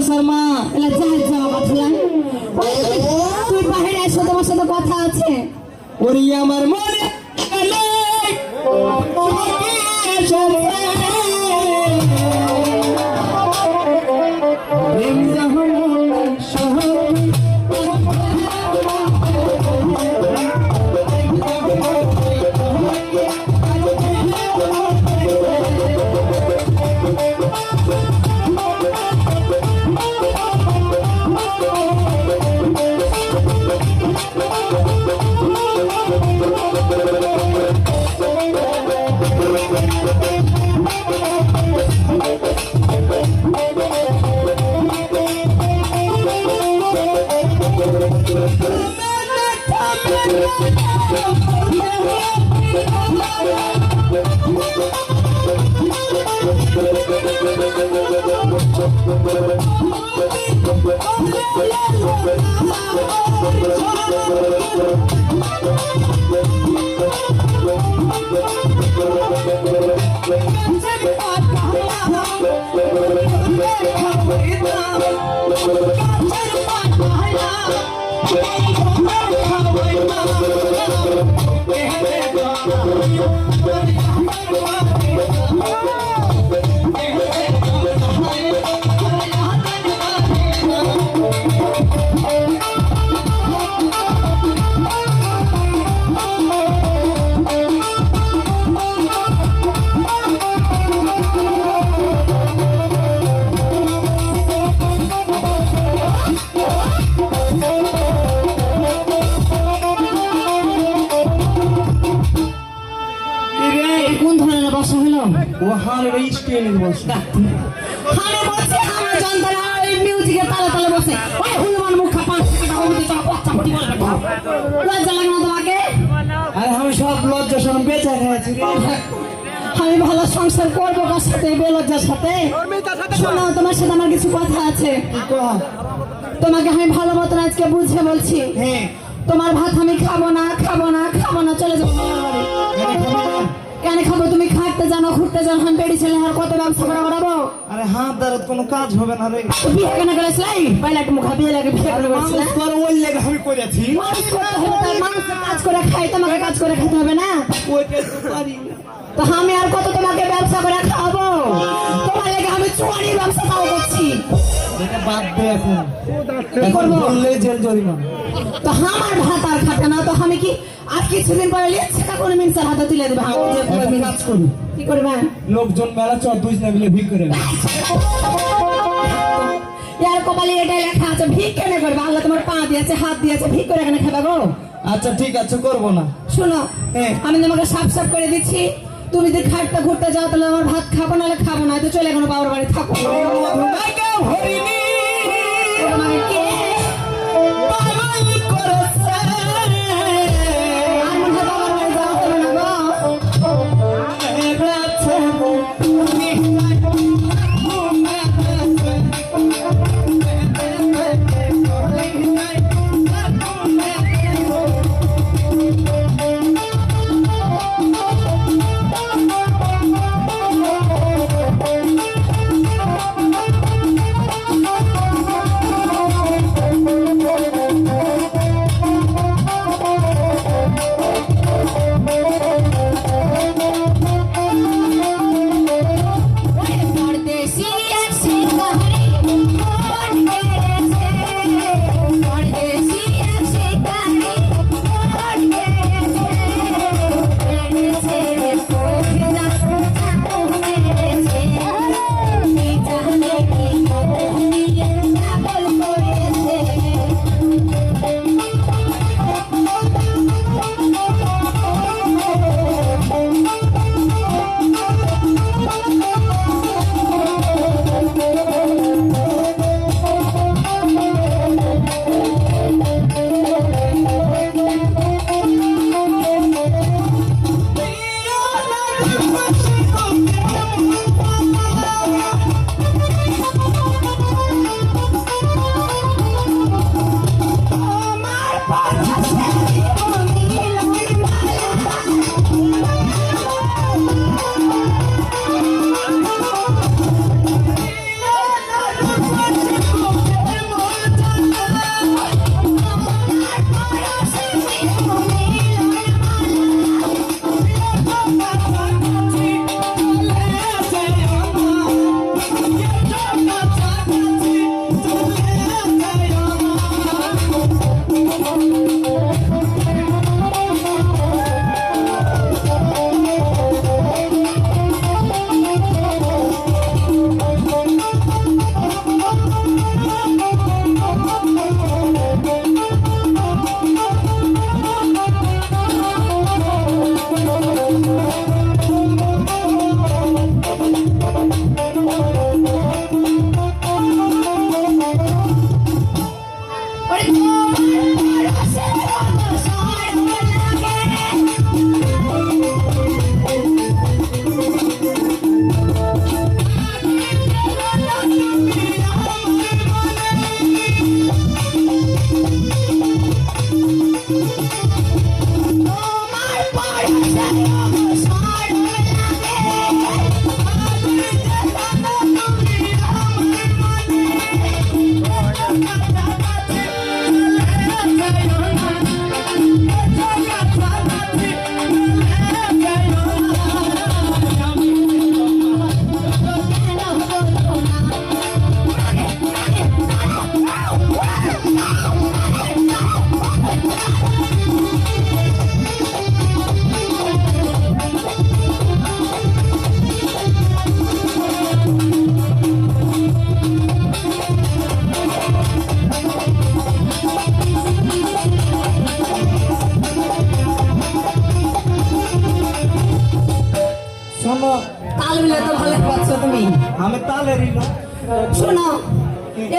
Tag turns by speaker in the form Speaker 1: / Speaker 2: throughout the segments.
Speaker 1: শর্মা
Speaker 2: এলা যাই যাও কথা তুই বাইরে এসে তোমার সাথে কথা আছে
Speaker 1: ওরে আমার মনে
Speaker 2: আমি ভালো সংসার করবো কার সাথে বেলজ্জার সাথে শোনো তোমার সাথে আমার কিছু কথা আছে তোমাকে আমি ভালো মতন আজকে বুঝে বলছি তোমার ভাত আমি খাবো না খাবো না খাবো না চলে যাবো কেন খাবো তুমি খাটতে জানো ঘুরতে জানো আমি বেড়ি ছেলে আর কত ব্যবসা করে বেড়াবো
Speaker 1: আরে হাত দ্বারা কোনো কাজ হবে না রে
Speaker 2: বিয়ে কেন করেছিলাই পাইলে একটা মুখা বিয়ে লাগে বিয়ে করে বলছিলাম
Speaker 1: ওই লেগে আমি করেছি
Speaker 2: মানুষের কাজ করে খাই তোমাকে কাজ করে খেতে হবে না তো আমি আর কত তোমাকে ব্যবসা করে খাবো তোমার লেগে আমি চুয়ারির ব্যবসা তাও করছি
Speaker 1: বাদ দে এখন
Speaker 2: কি করবো
Speaker 1: জেল জরিমানা
Speaker 2: তো আমার ভাত আর খাতে না তো আমি কি আর কিছুদিন পরে লিখছে কোনো মিনিসের হাতে তুলে দেবে
Speaker 1: কাজ করি
Speaker 2: কি করবে
Speaker 1: লোকজন মেলা চর দুই না মিলে ভিক করে
Speaker 2: ইয়ার কপালে এটাই লেখা আছে ভিক কেন করবে আল্লাহ তোমার পা দিয়েছে হাত দিয়েছে ভিক করে এখানে খাবে গো
Speaker 1: আচ্ছা ঠিক আছে করবো না
Speaker 2: শোনো আমি তোমাকে সাফ সাফ করে দিচ্ছি তুমি যদি খাটটা ঘুরতে যাও তাহলে আমার ভাত খাবো নাহলে খাবো না তো চলে এখনো বাবার বাড়ি থাকো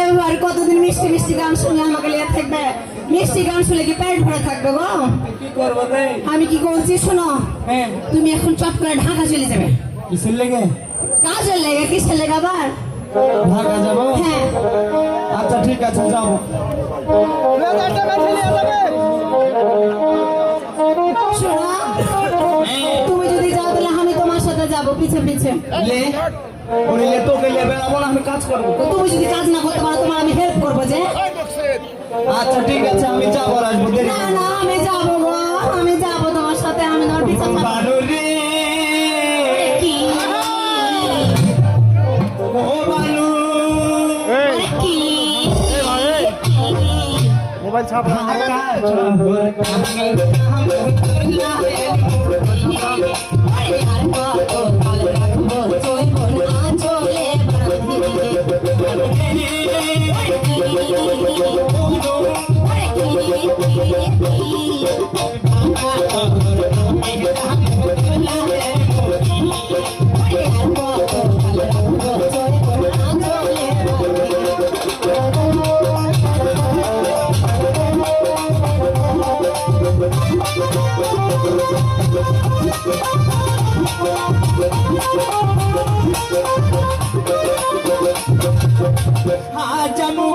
Speaker 2: এবার কতদিন মিষ্টি মিষ্টি গান শুনে আমাকে লিয়ে থাকবে? মিষ্টি গান শুনে কি পেট ভরে থাকবে গো?
Speaker 1: কি করবো রে?
Speaker 2: আমি কি করছি শোনো,
Speaker 1: হ্যাঁ
Speaker 2: তুমি এখন চট করে ঢাকা চলে যাবে।
Speaker 1: কিসের লেগে?
Speaker 2: কাজের লেগে? কিসের লেগে আবার?
Speaker 1: ঢাকা যাবো?
Speaker 2: হ্যাঁ
Speaker 1: আচ্ছা ঠিক আছে যাবো।
Speaker 2: শোনো, তুমি যদি যাও তাহলে আমি তোমার সাথে যাবো পিছে পিছে।
Speaker 1: লে বলিলে তোকে লে বেড়াবো না, আমি কাজ করবো।
Speaker 2: তো তুমি যদি কাজ না করতে পারো তোমার আমি হেল্প করবো যে।
Speaker 1: আচ্ছা ঠিক আছে আমি যাবো আর আসবো, দেরি
Speaker 2: না না আমি যাবো গো, আমি যাবো তোমার সাথে, আমি তোমার পিছনে থাকবো।
Speaker 1: বানুরে
Speaker 2: কি?
Speaker 1: ও বানু
Speaker 2: আরে কি?
Speaker 3: মোবাইল ছাপ
Speaker 1: ঢাকা যাবো যাবো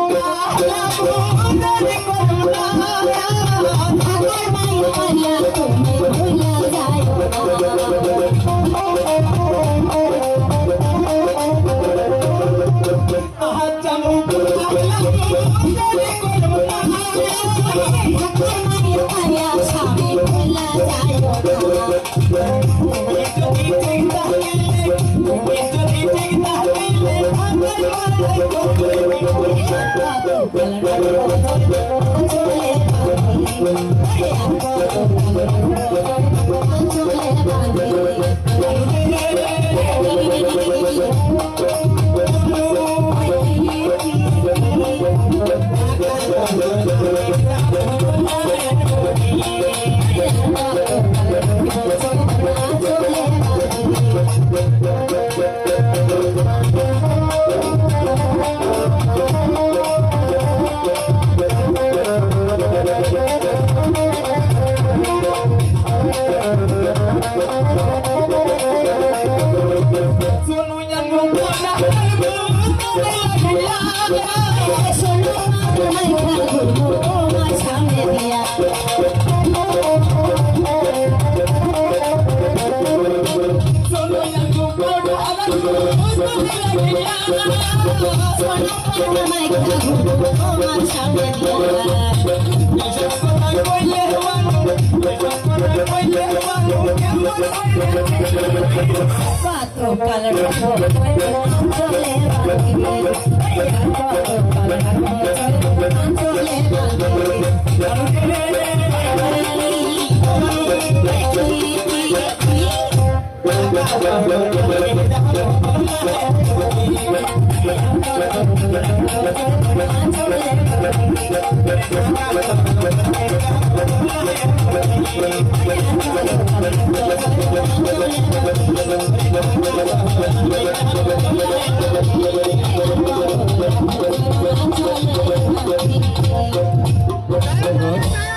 Speaker 2: Thank you.